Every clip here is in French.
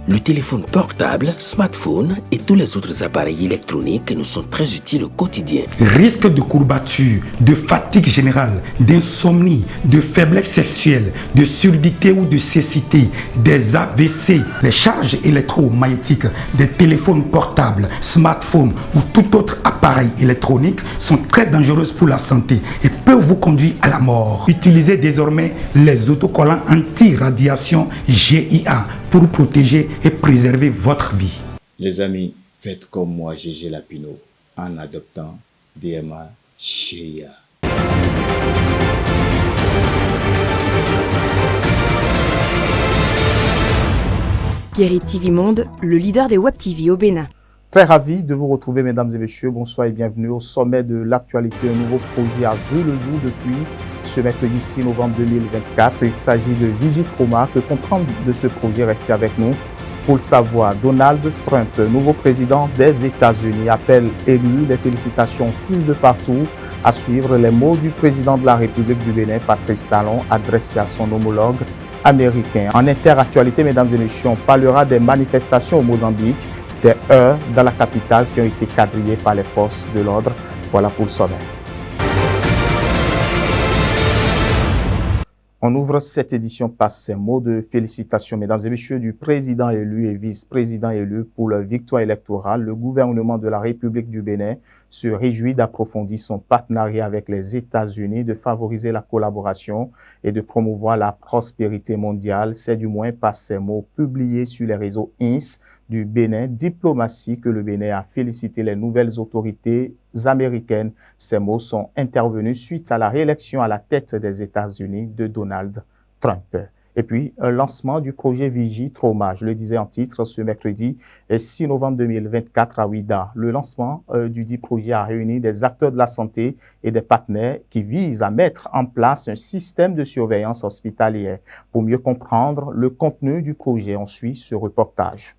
Le téléphone portable, smartphone et tous les autres appareils électroniques nous sont très utiles au quotidien. Risque de courbature, de fatigue générale, d'insomnie, de faiblesse sexuelle, de surdité ou de cécité, des AVC, les charges électromagnétiques des téléphones portables, smartphones ou tout autre appareil électronique sont très dangereuses pour la santé et peuvent vous conduire à la mort. Utilisez désormais les autocollants anti-radiation GIA pour protéger et préserver votre vie. Les amis, faites comme moi, Gégé Lapino, en adoptant DMA GIA. Guéri TV Monde, le leader des Web TV au Bénin. Très ravi de vous retrouver, mesdames et messieurs. Bonsoir et bienvenue au sommet de l'actualité. Un nouveau projet a vu le jour depuis ce mercredi 6 novembre 2024. Il s'agit de Vigitroma. Que comprendre de ce projet? Restez avec nous. Pour le savoir, Donald Trump, nouveau président des États-Unis, appelle élu. Les félicitations fusent de partout. À suivre les mots du président de la République du Bénin, Patrice Talon, adressés à son homologue américain. En interactualité, mesdames et messieurs, on parlera des manifestations au Mozambique, des heurts dans la capitale qui ont été quadrillés par les forces de l'ordre. Voilà pour le sommet. On ouvre cette édition par ces mots de félicitations, mesdames et messieurs, du président élu et vice-président élu pour leur victoire électorale. Le gouvernement de la République du Bénin se réjouit d'approfondir son partenariat avec les États-Unis, de favoriser la collaboration et de promouvoir la prospérité mondiale. C'est du moins par ces mots publiés sur les réseaux INS du Bénin Diplomatie que le Bénin a félicité les nouvelles autorités américaines. Ces mots sont intervenus suite à la réélection à la tête des États-Unis de Donald Trump. Et puis, un lancement du projet Vigitroma, je le disais en titre, ce mercredi 6 novembre 2024 à Ouidah. Le lancement du dit projet a réuni des acteurs de la santé et des partenaires qui visent à mettre en place un système de surveillance hospitalière. Pour mieux comprendre le contenu du projet, on suit ce reportage.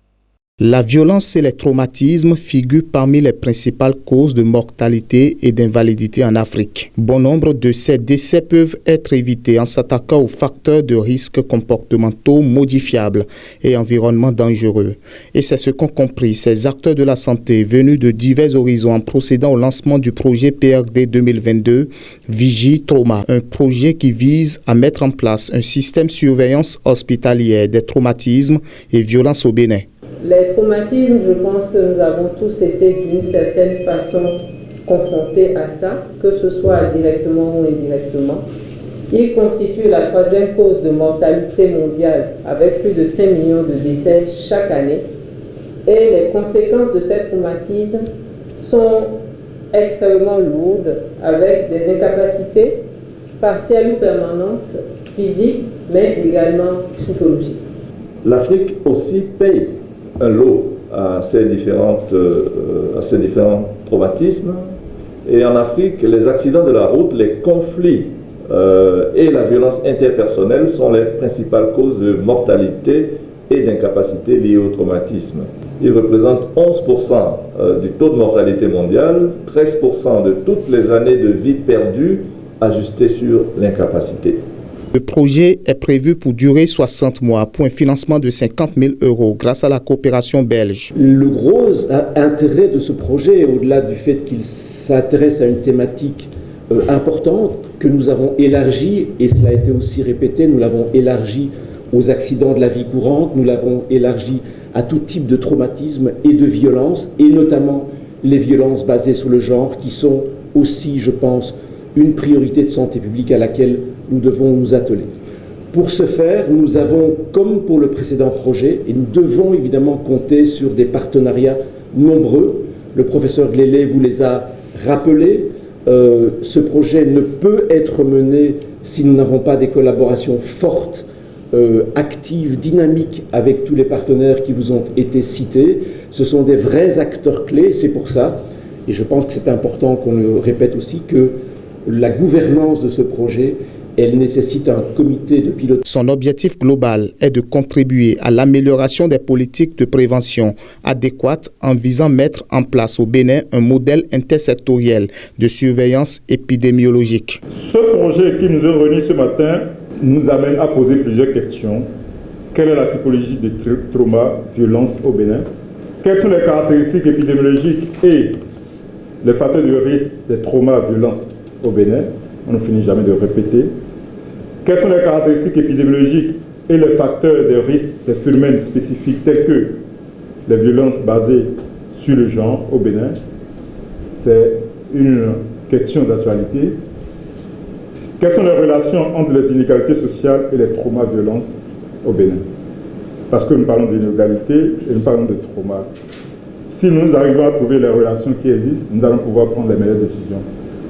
La violence et les traumatismes figurent parmi les principales causes de mortalité et d'invalidité en Afrique. Bon nombre de ces décès peuvent être évités en s'attaquant aux facteurs de risque comportementaux modifiables et environnements dangereux. Et c'est ce qu'ont compris ces acteurs de la santé venus de divers horizons en procédant au lancement du projet PRD 2022 Vigitroma, un projet qui vise à mettre en place un système de surveillance hospitalière des traumatismes et violences au Bénin. Les traumatismes, je pense que nous avons tous été d'une certaine façon confrontés à ça, que ce soit directement ou indirectement. Il constitue la troisième cause de mortalité mondiale avec plus de 5 millions de décès chaque année. Et les conséquences de ces traumatismes sont extrêmement lourdes avec des incapacités partielles ou permanentes, physiques, mais également psychologiques. L'Afrique aussi paye un lot à ces différents traumatismes. Et en Afrique, les accidents de la route, les conflits et la violence interpersonnelle sont les principales causes de mortalité et d'incapacité liées au traumatisme. Ils représentent 11% du taux de mortalité mondial, 13% de toutes les années de vie perdues ajustées sur l'incapacité. Le projet est prévu pour durer 60 mois pour un financement de 50 000 € grâce à la coopération belge. Le gros intérêt de ce projet, au-delà du fait qu'il s'intéresse à une thématique importante que nous avons élargie, et cela a été aussi répété, nous l'avons élargi aux accidents de la vie courante, nous l'avons élargi à tout type de traumatisme et de violence, et notamment les violences basées sur le genre qui sont aussi, je pense, une priorité de santé publique à laquelle nous devons nous atteler. Pour ce faire, nous avons, comme pour le précédent projet, et nous devons évidemment compter sur des partenariats nombreux. Le professeur Glélé vous les a rappelés. Ce projet ne peut être mené si nous n'avons pas des collaborations fortes, actives, dynamiques avec tous les partenaires qui vous ont été cités. Ce sont des vrais acteurs clés, c'est pour ça, et je pense que c'est important qu'on le répète aussi, que la gouvernance de ce projet, elle nécessite un comité de pilotage. Son objectif global est de contribuer à l'amélioration des politiques de prévention adéquates en visant à mettre en place au Bénin un modèle intersectoriel de surveillance épidémiologique. Ce projet qui nous est réuni ce matin nous amène à poser plusieurs questions. Quelle est la typologie de trauma, violence au Bénin? Quelles sont les caractéristiques épidémiologiques et les facteurs de risque des traumas, violences au Bénin? On ne finit jamais de répéter. Quelles sont les caractéristiques épidémiologiques et les facteurs de risque des phénomènes spécifiques tels que les violences basées sur le genre au Bénin? C'est une question d'actualité. Quelles sont les relations entre les inégalités sociales et les traumas, violences au Bénin? Parce que nous parlons d'inégalité et nous parlons de trauma. Si nous arrivons à trouver les relations qui existent, nous allons pouvoir prendre les meilleures décisions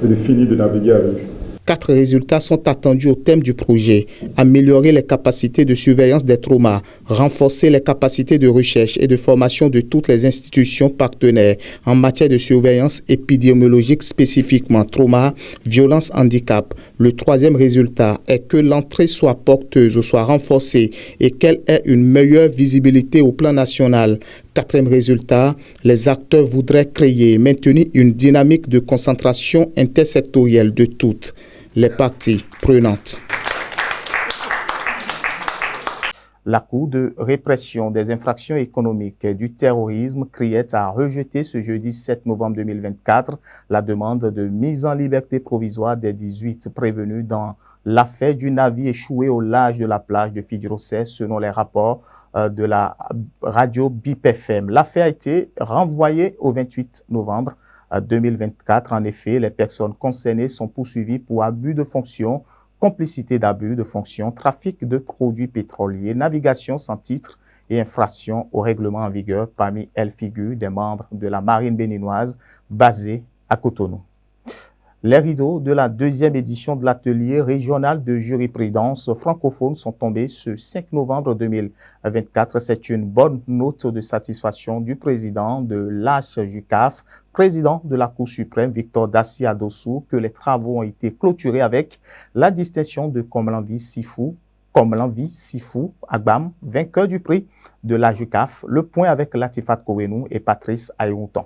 et de finir de naviguer à vue. 4 résultats sont attendus au thème du projet. Améliorer les capacités de surveillance des traumas, renforcer les capacités de recherche et de formation de toutes les institutions partenaires en matière de surveillance épidémiologique spécifiquement trauma, violence, handicap. Le 3e résultat est que l'entrée soit porteuse ou soit renforcée et qu'elle ait une meilleure visibilité au plan national. 4e résultat, les acteurs voudraient créer et maintenir une dynamique de concentration intersectorielle de toutes les parties prenantes. La Cour de répression des infractions économiques et du terrorisme, CRIET, a rejeté ce jeudi 7 novembre 2024 la demande de mise en liberté provisoire des 18 prévenus dans l'affaire du navire échoué au large de la plage de Figueroa, selon les rapports de la radio BIP FM. L'affaire a été renvoyée au 28 novembre 2024. En effet, les personnes concernées sont poursuivies pour abus de fonction, complicité d'abus de fonction, trafic de produits pétroliers, navigation sans titre et infraction au règlement en vigueur. Parmi elles figurent des membres de la marine béninoise basée à Cotonou. Les rideaux de la 2e édition de l'atelier régional de jurisprudence francophone sont tombés ce 5 novembre 2024. C'est une bonne note de satisfaction du président de l'HJUCAF, président de la Cour suprême, Victor Dassi Adossou, que les travaux ont été clôturés avec la distinction de Komlanvi Sifou Agbam, vainqueur du prix de l'HJUCAF. Le point avec Latifat Kouenou et Patrice Ayouton.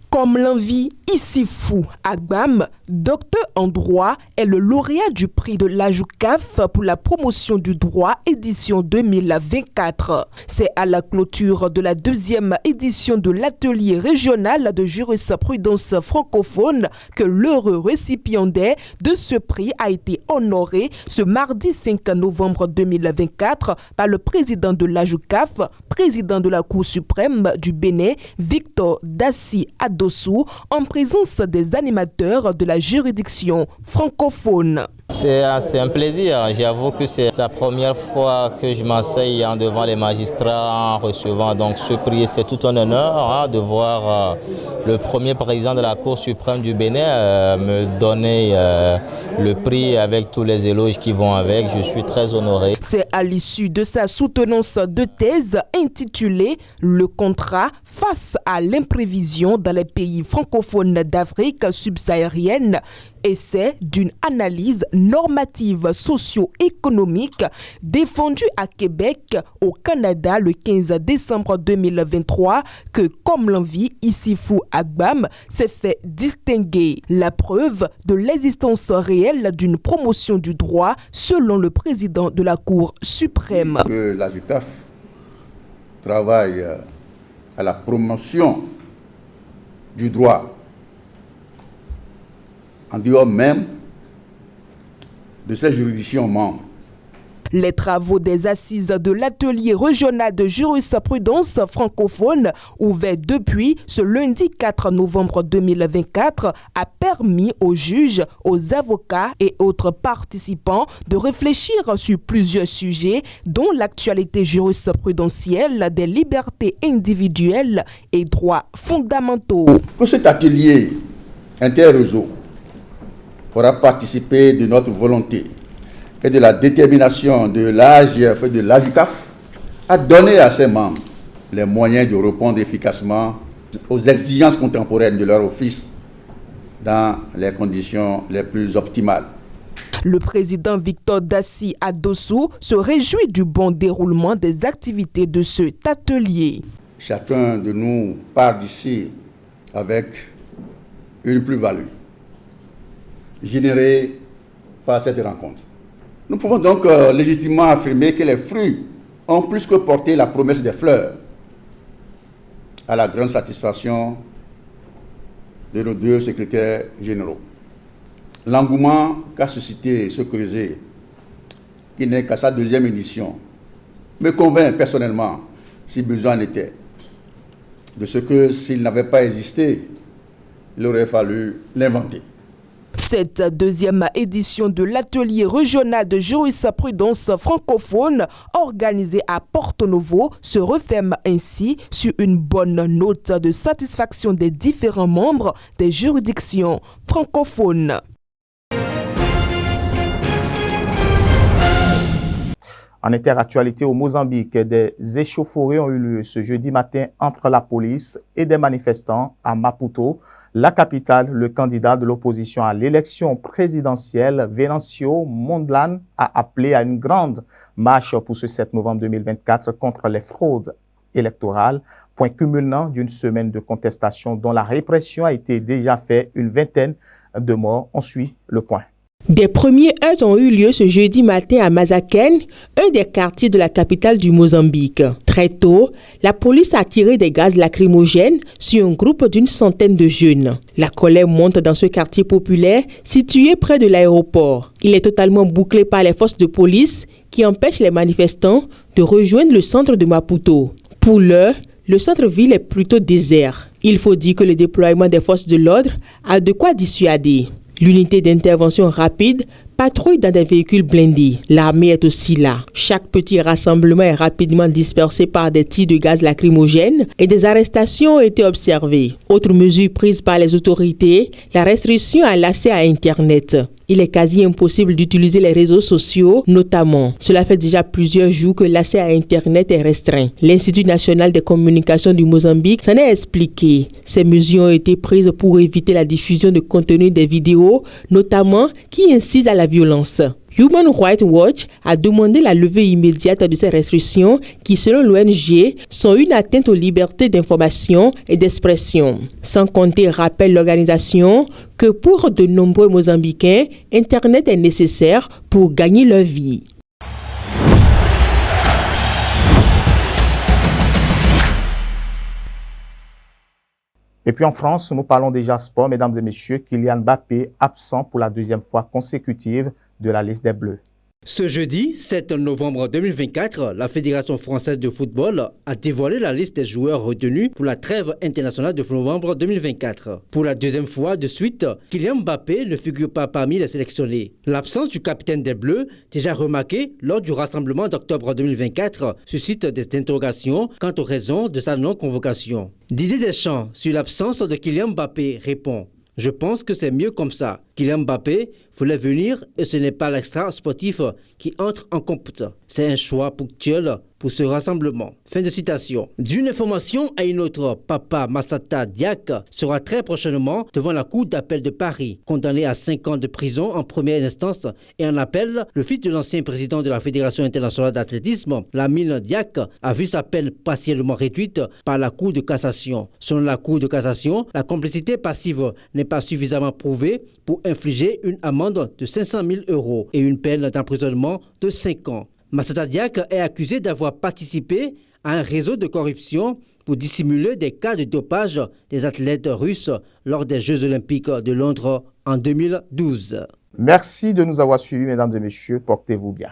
Komlanvi Sifou Agbam, docteur en droit, est le lauréat du prix de l'HJUCAF pour la promotion du droit édition 2024. C'est à la clôture de la 2e édition de l'atelier régional de jurisprudence francophone que l'heureux récipiendaire de ce prix a été honoré ce mardi 5 novembre 2024 par le président de l'HJUCAF, président de la Cour suprême du Bénin, Victor Dassi Adossou, en présence des animateurs de la juridiction francophone. C'est un plaisir. J'avoue que c'est la première fois que je m'enseigne devant les magistrats en recevant donc ce prix. C'est tout un honneur de voir le premier président de la Cour suprême du Bénin me donner le prix avec tous les éloges qui vont avec. Je suis très honoré. C'est à l'issue de sa soutenance de thèse intitulée « Le contrat face à l'imprévision dans les pays francophones d'Afrique subsaharienne » essai d'une analyse normative socio-économique défendue à Québec, au Canada, le 15 décembre 2023, que Komlanvi Sifou Agbam s'est fait distinguer. La preuve de l'existence réelle d'une promotion du droit, selon le président de la Cour suprême. Que la JUCAF travaille à la promotion du droit en dehors même de ces juridictions membres. Les travaux des assises de l'atelier régional de jurisprudence francophone, ouvert depuis ce lundi 4 novembre 2024, a permis aux juges, aux avocats et autres participants de réfléchir sur plusieurs sujets, dont l'actualité jurisprudentielle des libertés individuelles et droits fondamentaux. Que cet atelier interréseau aura participé de notre volonté et de la détermination de l'HJUCAF à donner à ses membres les moyens de répondre efficacement aux exigences contemporaines de leur office dans les conditions les plus optimales. Le président Victor Dassi Adossou se réjouit du bon déroulement des activités de cet atelier. Chacun de nous part d'ici avec une plus-value générée par cette rencontre. Nous pouvons donc légitimement affirmer que les fruits ont plus que porté la promesse des fleurs, à la grande satisfaction de nos deux secrétaires généraux. L'engouement qu'a suscité ce creuset, qui n'est qu'à sa 2e édition, me convainc personnellement, si besoin en était, de ce que s'il n'avait pas existé, il aurait fallu l'inventer. Cette 2e édition de l'atelier régional de jurisprudence francophone organisé à Porto Novo se referme ainsi sur une bonne note de satisfaction des différents membres des juridictions francophones. En interactualité au Mozambique, des échauffourées ont eu lieu ce jeudi matin entre la police et des manifestants à Maputo, la capitale. Le candidat de l'opposition à l'élection présidentielle, Venancio Mondlane, a appelé à une grande marche pour ce 7 novembre 2024 contre les fraudes électorales, point culminant d'une semaine de contestation dont la répression a été déjà fait une vingtaine de morts. On suit le point. Des premiers heurts ont eu lieu ce jeudi matin à Mazaken, un des quartiers de la capitale du Mozambique. Très tôt, la police a tiré des gaz lacrymogènes sur un groupe d'une centaine de jeunes. La colère monte dans ce quartier populaire situé près de l'aéroport. Il est totalement bouclé par les forces de police qui empêchent les manifestants de rejoindre le centre de Maputo. Pour l'heure, le centre-ville est plutôt désert. Il faut dire que le déploiement des forces de l'ordre a de quoi dissuader. L'unité d'intervention rapide patrouille dans des véhicules blindés. L'armée est aussi là. Chaque petit rassemblement est rapidement dispersé par des tirs de gaz lacrymogène et des arrestations ont été observées. Autre mesure prise par les autorités, la restriction à l'accès à Internet. Il est quasi impossible d'utiliser les réseaux sociaux, notamment. Cela fait déjà plusieurs jours que l'accès à Internet est restreint. L'Institut national des communications du Mozambique s'en est expliqué. Ces mesures ont été prises pour éviter la diffusion de contenu des vidéos, notamment qui incitent à la violence. Human Rights Watch a demandé la levée immédiate de ces restrictions qui, selon l'ONG, sont une atteinte aux libertés d'information et d'expression. Sans compter, rappelle l'organisation, que pour de nombreux Mozambicains, Internet est nécessaire pour gagner leur vie. Et puis en France, nous parlons déjà sport, mesdames et messieurs. Kylian Mbappé, absent pour la 2e fois consécutive de la liste des Bleus. Ce jeudi, 7 novembre 2024, la Fédération française de football a dévoilé la liste des joueurs retenus pour la trêve internationale de novembre 2024. Pour la 2e fois de suite, Kylian Mbappé ne figure pas parmi les sélectionnés. L'absence du capitaine des Bleus, déjà remarquée lors du rassemblement d'octobre 2024, suscite des interrogations quant aux raisons de sa non-convocation. Didier Deschamps, sur l'absence de Kylian Mbappé, répond: « Je pense que c'est mieux comme ça. Kylian Mbappé voulait venir et ce n'est pas l'extra sportif qui entre en compte. C'est un choix ponctuel pour ce rassemblement. » Fin de citation. D'une information à une autre, Papa Massata Diack sera très prochainement devant la Cour d'appel de Paris. Condamné à 5 ans de prison en première instance et en appel, le fils de l'ancien président de la Fédération internationale d'athlétisme, Lamine Diack, a vu sa peine partiellement réduite par la Cour de cassation. Selon la Cour de cassation, la complicité passive n'est pas suffisamment prouvée pour infliger une amende de 500 000 € et une peine d'emprisonnement de 5 ans. Massata Diack est accusé d'avoir participé à un réseau de corruption pour dissimuler des cas de dopage des athlètes russes lors des Jeux olympiques de Londres en 2012. Merci de nous avoir suivis, mesdames et messieurs. Portez-vous bien.